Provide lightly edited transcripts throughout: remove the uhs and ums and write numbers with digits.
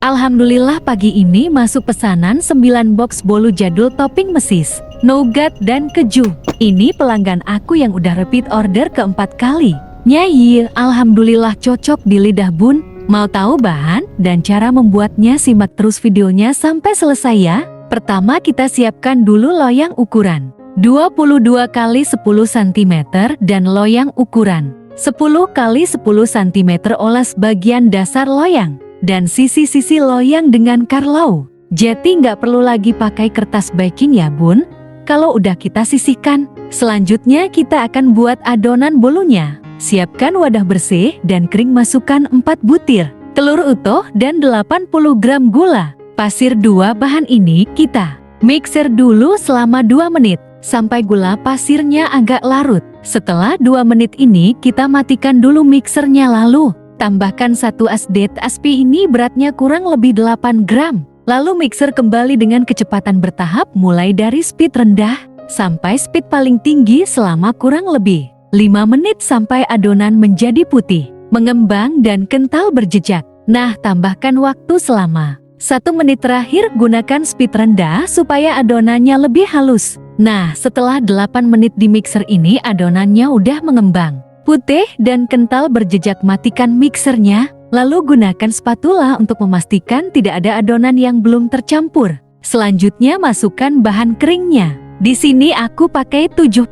Alhamdulillah pagi ini masuk pesanan 9 box bolu jadul topping mesis, nougat dan keju. Ini pelanggan aku yang udah repeat order keempat kali. Nyai, alhamdulillah cocok di lidah bun. Mau tahu bahan dan cara membuatnya? Simak terus videonya sampai selesai ya. Pertama kita siapkan dulu loyang ukuran 22 x 10 cm dan loyang ukuran 10 x 10 cm. Oles bagian dasar loyang dan sisi-sisi loyang dengan karlau. Jadi nggak perlu lagi pakai kertas baking ya bun, kalau udah kita sisihkan. Selanjutnya kita akan buat adonan bolunya. Siapkan wadah bersih dan kering, masukkan 4 butir telur utuh dan 80 gram gula pasir. Dua bahan ini kita mixer dulu selama 2 menit sampai gula pasirnya agak larut. Setelah 2 menit ini kita matikan dulu mixernya, lalu tambahkan 1 aspi. Ini beratnya kurang lebih 8 gram. Lalu mixer kembali dengan kecepatan bertahap mulai dari speed rendah sampai speed paling tinggi selama kurang lebih 5 menit sampai adonan menjadi putih, mengembang dan kental berjejak. Nah, tambahkan waktu selama 1 menit terakhir. Gunakan speed rendah supaya adonannya lebih halus. Nah, setelah 8 menit di mixer ini adonannya udah mengembang, putih dan kental berjejak. Matikan mixernya, lalu gunakan spatula untuk memastikan tidak ada adonan yang belum tercampur. Selanjutnya masukkan bahan keringnya. Di sini aku pakai 70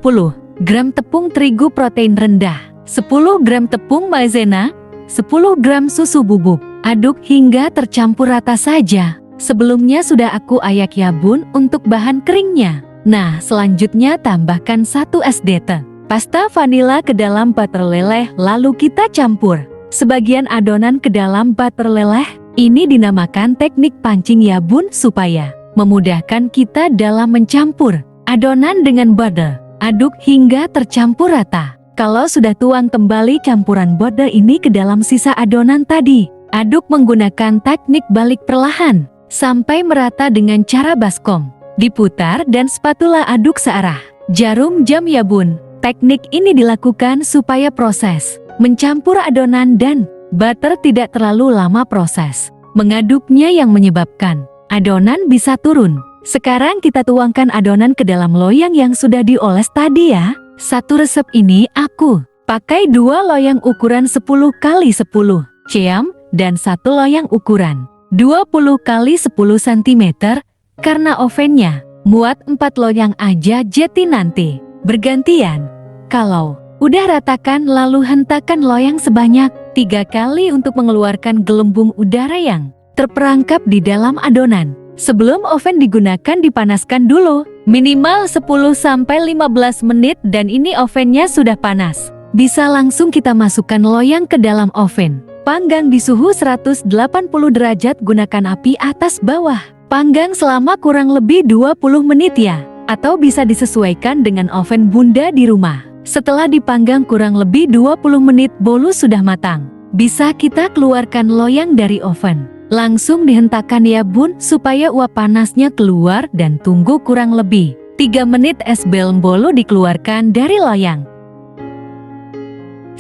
gram tepung terigu protein rendah, 10 gram tepung maizena, 10 gram susu bubuk. Aduk hingga tercampur rata saja. Sebelumnya sudah aku ayak ya bun untuk bahan keringnya. Nah, selanjutnya tambahkan 1 SDT pasta vanila ke dalam butter leleh, lalu kita campur sebagian adonan ke dalam butter leleh. Ini dinamakan teknik pancing ya bun, supaya memudahkan kita dalam mencampur adonan dengan butter. Aduk hingga tercampur rata. Kalau sudah, tuang kembali campuran butter ini ke dalam sisa adonan tadi. Aduk menggunakan teknik balik perlahan sampai merata dengan cara baskom. Diputar dan spatula aduk searah jarum jam ya bun. Teknik ini dilakukan supaya proses mencampur adonan dan butter tidak terlalu lama. Proses mengaduknya yang menyebabkan adonan bisa turun. Sekarang kita tuangkan adonan ke dalam loyang yang sudah dioles tadi ya. Satu resep ini aku pakai 2 loyang ukuran 10 x 10 cm dan 1 loyang ukuran 20 x 10 cm. Karena ovennya muat 4 loyang aja, jadi nanti bergantian. Kalau udah ratakan, lalu hentakan loyang sebanyak 3 kali untuk mengeluarkan gelembung udara yang terperangkap di dalam adonan. Sebelum oven digunakan dipanaskan dulu minimal 10-15 menit, dan ini ovennya sudah panas. Bisa langsung kita masukkan loyang ke dalam oven. Panggang di suhu 180 derajat, gunakan api atas bawah. Panggang selama kurang lebih 20 menit ya, atau bisa disesuaikan dengan oven bunda di rumah. Setelah dipanggang kurang lebih 20 menit, bolu sudah matang. Bisa kita keluarkan loyang dari oven. Langsung dihentakkan ya bun supaya uap panasnya keluar, dan tunggu kurang lebih 3 menit. Es belem bolu dikeluarkan dari loyang.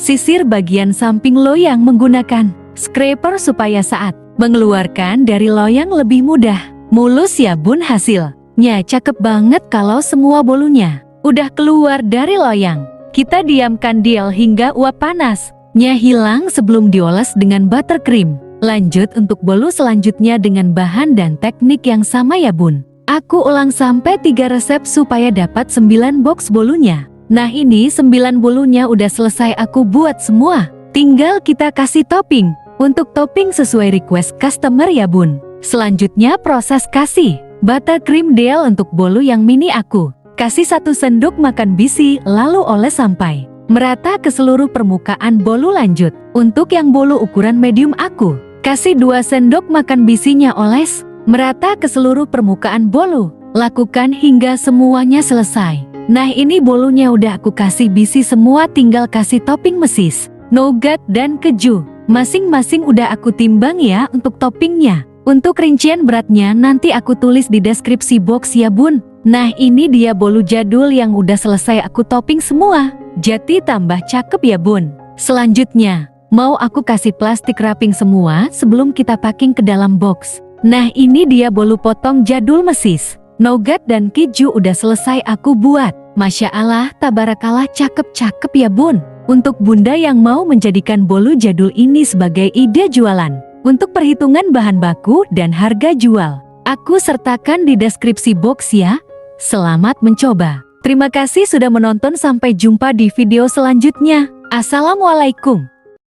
Sisir bagian samping loyang menggunakan scraper supaya saat mengeluarkan dari loyang lebih mudah. Mulus ya bun hasilnya. Cakep banget kalau semua bolunya udah keluar dari loyang. Kita diamkan dial hingga uap panasnya hilang sebelum dioles dengan buttercream. Lanjut untuk bolu selanjutnya dengan bahan dan teknik yang sama ya bun. Aku ulang sampai 3 resep supaya dapat 9 box bolunya. Nah, ini 9 bolunya udah selesai aku buat semua. Tinggal kita kasih topping. Untuk topping sesuai request customer ya bun. Selanjutnya proses kasih buttercream deal. Untuk bolu yang mini aku kasih 1 sendok makan bisi, lalu oles sampai merata ke seluruh permukaan bolu. Lanjut untuk yang bolu ukuran medium aku kasih 2 sendok makan bisinya, oles merata ke seluruh permukaan bolu. Lakukan hingga semuanya selesai. Nah, ini bolunya udah aku kasih bisi semua, tinggal kasih topping mesis, nougat dan keju. Masing-masing udah aku timbang ya untuk toppingnya. Untuk rincian beratnya nanti aku tulis di deskripsi box ya bun. Nah, ini dia bolu jadul yang udah selesai aku topping semua. Jadi tambah cakep ya bun. Selanjutnya Mau aku kasih plastik wrapping semua sebelum kita packing ke dalam box. Nah ini dia bolu potong jadul mesis. Nougat dan keju udah selesai aku buat. Masya Allah, tabarakallah, cakep-cakep ya bun. Untuk bunda yang mau menjadikan bolu jadul ini sebagai ide jualan. Untuk perhitungan bahan baku dan harga jual, aku sertakan di deskripsi box ya. Selamat mencoba. Terima kasih sudah menonton, sampai jumpa di video selanjutnya. Assalamualaikum.